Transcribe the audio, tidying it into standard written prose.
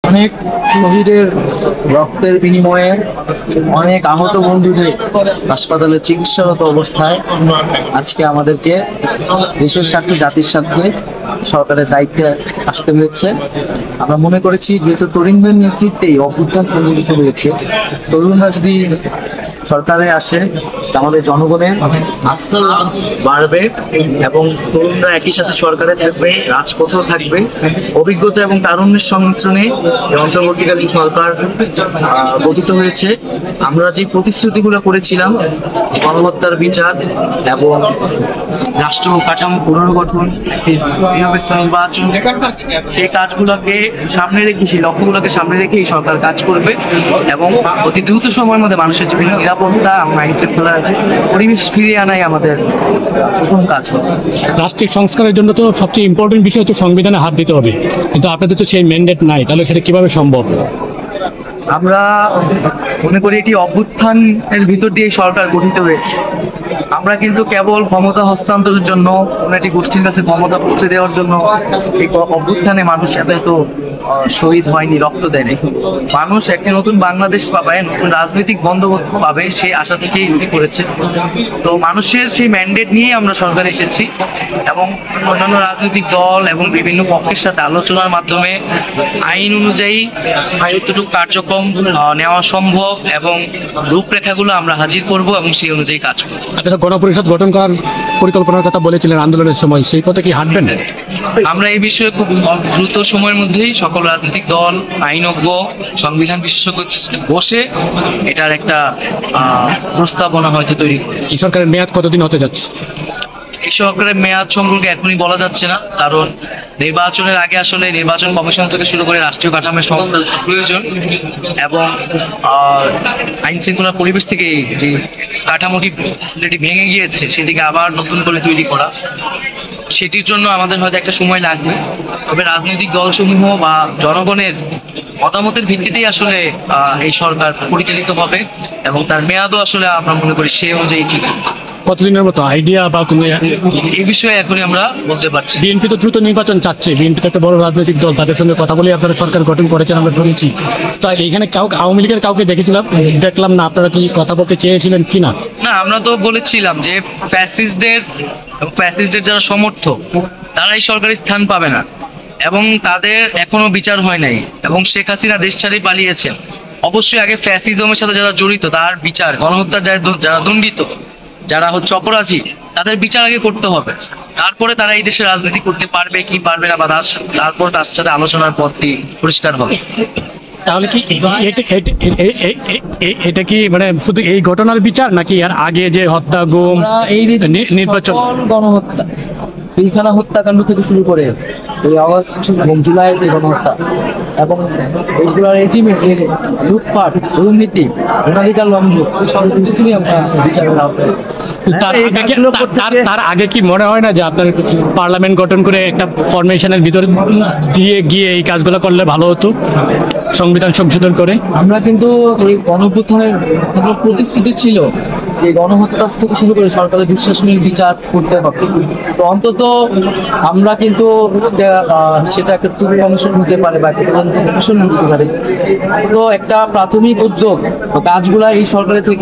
অনেক শহীদের রক্তের বিনিময়ে অনেক আহত বন্ধুদের হাসপাতালে চিকিৎসারত অবস্থায় আজকে আমাদেরকে দেশের স্বার্থে জাতির স্বার্থে সরকারের দায়িত্বে আসতে হয়েছে। আমরা মনে করেছি যেহেতু তরুণদের নেতৃত্বেই অভ্যুত্থান সংঘটিত হয়েছে, তরুণরা যদি সরকারে আসে আমাদের জনগণের আস্থা বাড়বে এবং তরুণরা একই সাথে সরকারে থাকবে, রাজপথেও থাকবে। অভিজ্ঞতা এবং তারুণ্যের সংমিশ্রণে অন্তর্বর্তীকালীন সরকার গঠিত হয়েছে। আমরা যে প্রতিশ্রুতিগুলো করেছিলাম, গণহত্যার বিচার এবং রাষ্ট্র কাঠামো পুনর্গঠন, নিরপেক্ষ নির্বাচন, সেই কাজগুলোকে সামনে রেখে, সেই লক্ষ্যগুলোকে সামনে রেখে এই সরকার কাজ করবে এবং অতি দ্রুত সময়ের মধ্যে মানুষের জীবনে নিরাপত্তা এবং আইন শৃঙ্খলার পরিবেশ ফিরিয়ে আনাই আমাদের প্রথম কাজ হবে। রাষ্ট্রিক সংস্কারের জন্য তো সবচেয়ে ইম্পর্টেন্ট বিষয় হচ্ছে সংবিধানে হাত দিতে হবে, কিন্তু আপনাদের তো সেই ম্যান্ডেট নাই, তাহলে সেটা কিভাবে সম্ভব? আমরা মনে করি এটি অভ্যুত্থানের ভিতর দিয়ে সরকার গঠিত হয়েছে। আমরা কিন্তু কেবল ক্ষমতা হস্তান্তরের জন্য, কোনো একটি গোষ্ঠীর কাছে ক্ষমতা পৌঁছে দেওয়ার জন্য এই অভ্যুত্থানে মানুষ এত শহীদ হয়নি, রক্ত দেয়নি। মানুষ একটি নতুন বাংলাদেশ পাবে, নতুন রাজনৈতিক বন্দোবস্ত পাবে, সেই আশা থেকেই এটি করেছে। তো মানুষের সেই ম্যান্ডেট নিয়েই আমরা সরকারে এসেছি এবং অন্যান্য রাজনৈতিক দল এবং বিভিন্ন পক্ষের সাথে আলোচনার মাধ্যমে আইন অনুযায়ী যতটুকু কার্যক্রম নেওয়া সম্ভব এবং রূপরেখাগুলো আমরা হাজির করব এবং সেই অনুযায়ী কাজ করব। আপনারা গণপরিষদ গঠন করার পরিকল্পনার কথা বলেছিলেন আন্দোলনের সময়, সেই পথে কি হাঁটবেন? আমরা এই বিষয়ে খুব দ্রুত সময়ের মধ্যেই সকল রাজনৈতিক দল, আইনজ্ঞ, সংবিধান বিশেষজ্ঞ বসে এটার একটা প্রস্তাবনা হয়তো তৈরি করব। এই সরকারের মেয়াদ কতদিন হতে যাচ্ছে? এই সরকারের মেয়াদ সম্পর্কে এখনই বলা যাচ্ছে না, কারণ নির্বাচনের আগে আসলে নির্বাচন কমিশন থেকে শুরু করে রাষ্ট্রীয় কাঠামোর সংস্কার প্রয়োজন এবং আইন শৃঙ্খলার পরিবেশ থেকে যে কাঠামোটি ভেঙে গিয়েছে সেটিকে আবার নতুন করে তৈরি করা, সেটির জন্য আমাদের হয়তো একটা সময় লাগবে। তবে রাজনৈতিক দলসমূহ বা জনগণের মতামতের ভিত্তিতেই আসলে এই সরকার পরিচালিত হবে এবং তার মেয়াদও আসলে আমরা মনে করি সেই অনুযায়ী ঠিক। কতদিনের মতো আইডিয়া বা কোনো এই বিষয়ে এখনই আমরা বলতে পারছি। বিএনপি তো দ্রুত নির্বাচন চাচ্ছে, বিএনপি তো একটা বড় রাজনৈতিক দল, তাদের সঙ্গে কথা বলে আপনারা সরকার গঠন করেছেন আমরা শুনেছি। তো এইখানে আওয়ামী লীগের কাউকে দেখলাম না, আপনারা কি কথা বলতে চেয়েছিলেন কিনা? না, আমরা তো বলেছিলাম যে ফ্যাসিস্টদের যারা সমর্থক তারা এই সরকারি স্থান পাবে না এবং তাদের এখনো বিচার হয় নাই এবং শেখ হাসিনা দেশ ছাড়ি পালিয়েছেন। অবশ্যই আগে ফ্যাসিজমের সাথে যারা জড়িত তার বিচার, গণহত্যার যারা দণ্ডিত, যারা হচ্ছে অপরাধী, তাদের বিচার আগে করতে হবে। তারপরে তারা এই দেশে রাজনীতি করতে পারবে কি পারবে না, বা তারপর তার সাথে আলোচনার পথটি পরিষ্কার হবে। তাহলে কি এটা কি মানে শুধু এই ঘটনার বিচার, নাকি আর আগে যে হত্যা, গুম, নির্বাচন, গণহত্যা, পিলখানা হত্যাকাণ্ড থেকে শুরু করে এই আগস্ট এবং জুলাইয়ের যে গণহত্যা এবং এইগুলোর রেজিমের যে লুটপাট, দুর্নীতি, ভোটাধিকার লঙ্ঘন, এই সব কিছুই আমরা বিচারের আওতায়। তার আগে কি মনে হয় না যে আপনার পার্লামেন্ট গঠন করে একটা ফরমেশনের ভিতর দিয়ে গিয়ে এই কাজগুলো করলে ভালো হতো, সংবিধান সংশোধন করে? আমরা কিন্তু এই গণঅভ্যুত্থানের প্রতিশ্রুতি ছিল যে গণহত্যা থেকে শুরু করে সরকারের দুঃশাসনের বিচার করতে হবে। তো অন্তত আমরা কিন্তু সেটা একটা টুকু কমিশন হতে পারে বা একটা তদন্ত কমিশন হতে পারে। তো একটা প্রাথমিক উদ্যোগ কাজগুলা এই সরকারের থেকে